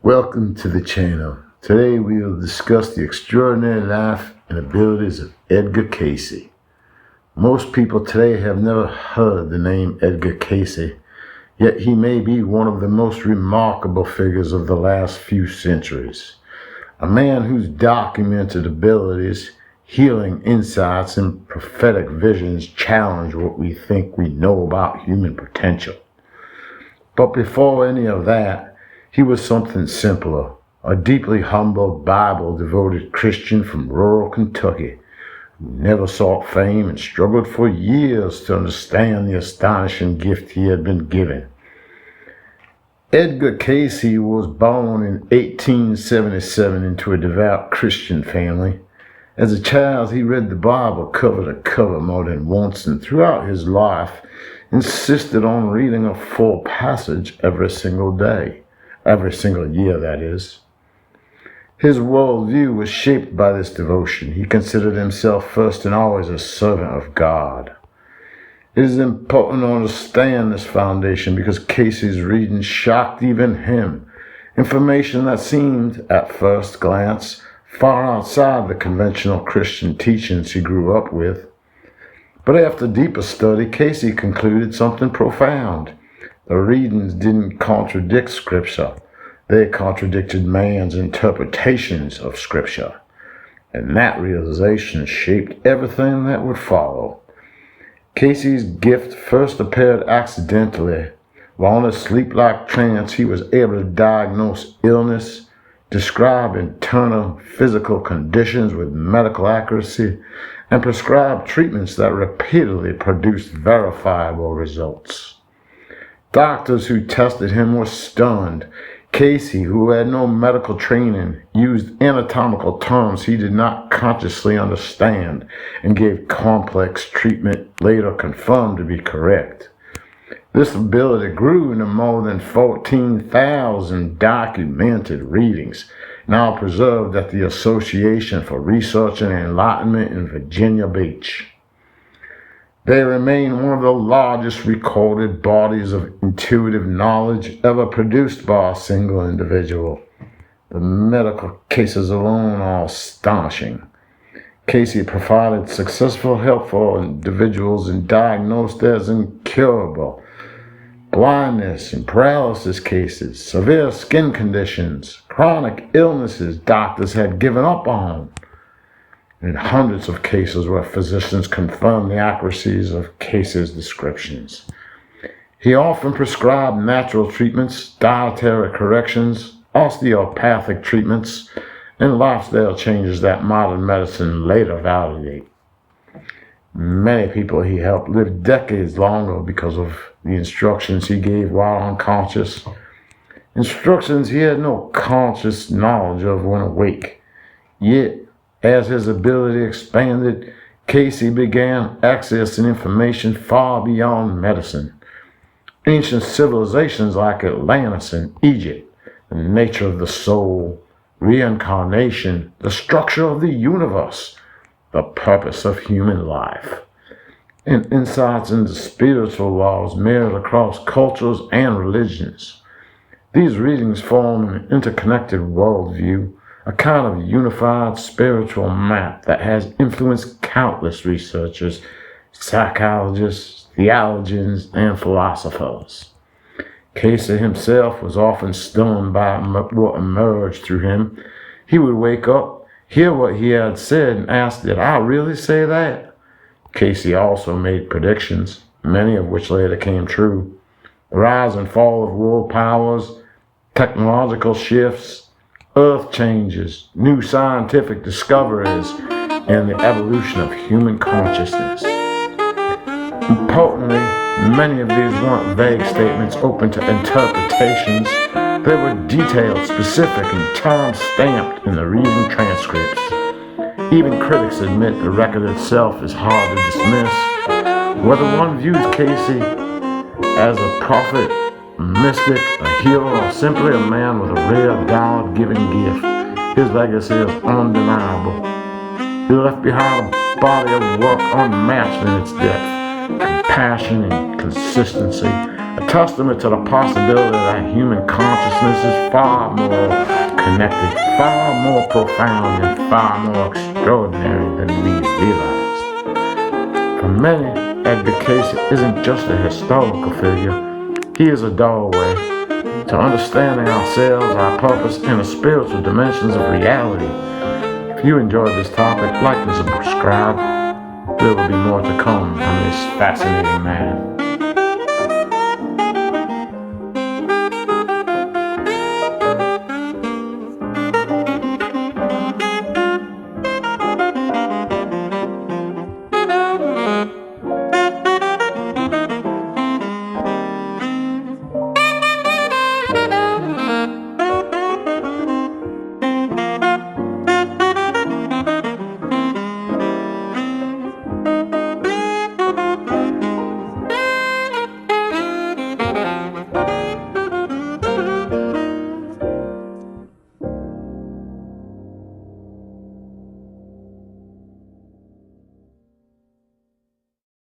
Welcome to the channel. Today we will discuss the extraordinary life and abilities of Edgar Cayce. Most people today have never heard the name Edgar Cayce, yet he may be one of the most remarkable figures of the last few centuries. A man whose documented abilities, healing insights, and prophetic visions challenge what we think we know about human potential. But before any of that, he was something simpler, a deeply humble, Bible-devoted Christian from rural Kentucky who never sought fame and struggled for years to understand the astonishing gift he had been given. Edgar Cayce was born in 1877 into a devout Christian family. As a child, he read the Bible cover to cover more than once, and throughout his life insisted on reading a full passage every single day. Every single year, that is. His worldview was shaped by this devotion. He considered himself first and always a servant of God. It is important to understand this foundation because Cayce's reading shocked even him. Information that seemed, at first glance, far outside the conventional Christian teachings he grew up with. But after deeper study, Cayce concluded something profound. The readings didn't contradict Scripture. They contradicted man's interpretations of Scripture. And that realization shaped everything that would follow. Cayce's gift first appeared accidentally. While in a sleep-like trance, he was able to diagnose illness, describe internal physical conditions with medical accuracy, and prescribe treatments that repeatedly produced verifiable results. Doctors who tested him were stunned. Cayce, who had no medical training, used anatomical terms he did not consciously understand and gave complex treatment later confirmed to be correct. This ability grew into more than 14,000 documented readings, now preserved at the Association for Research and Enlightenment in Virginia Beach. They remain one of the largest recorded bodies of intuitive knowledge ever produced by a single individual. The medical cases alone are astonishing. Cayce provided successful help for individuals and diagnosed as incurable blindness and paralysis cases, severe skin conditions, chronic illnesses doctors had given up on, in hundreds of cases where physicians confirmed the accuracies of Cayce's descriptions. He often prescribed natural treatments, dietary corrections, osteopathic treatments, and lifestyle changes that modern medicine later validated. Many people he helped lived decades longer because of the instructions he gave while unconscious, instructions he had no conscious knowledge of when awake. Yet, as his ability expanded, Cayce began accessing information far beyond medicine. Ancient civilizations like Atlantis and Egypt, the nature of the soul, reincarnation, the structure of the universe, the purpose of human life, and insights into spiritual laws mirrored across cultures and religions. These readings form an interconnected worldview, a kind of unified spiritual map that has influenced countless researchers, psychologists, theologians, and philosophers. Cayce himself was often stunned by what emerged through him. He would wake up, hear what he had said, and ask, "Did I really say that?" Cayce also made predictions, many of which later came true. The rise and fall of world powers, technological shifts, earth changes, new scientific discoveries, and the evolution of human consciousness. Importantly, many of these weren't vague statements open to interpretations. They were detailed, specific, and time-stamped in the reading transcripts. Even critics admit the record itself is hard to dismiss. Whether one views Cayce as a prophet, a mystic, a hero, or simply a man with a rare God-given gift, his legacy is undeniable. He left behind a body of work unmatched in its depth, compassion, and consistency, a testament to the possibility that human consciousness is far more connected, far more profound, and far more extraordinary than we realized. For many, Edgar Cayce isn't just a historical figure. He is a doorway to understanding ourselves, our purpose, and the spiritual dimensions of reality. If you enjoyed this topic, like and subscribe. There will be more to come on this fascinating man.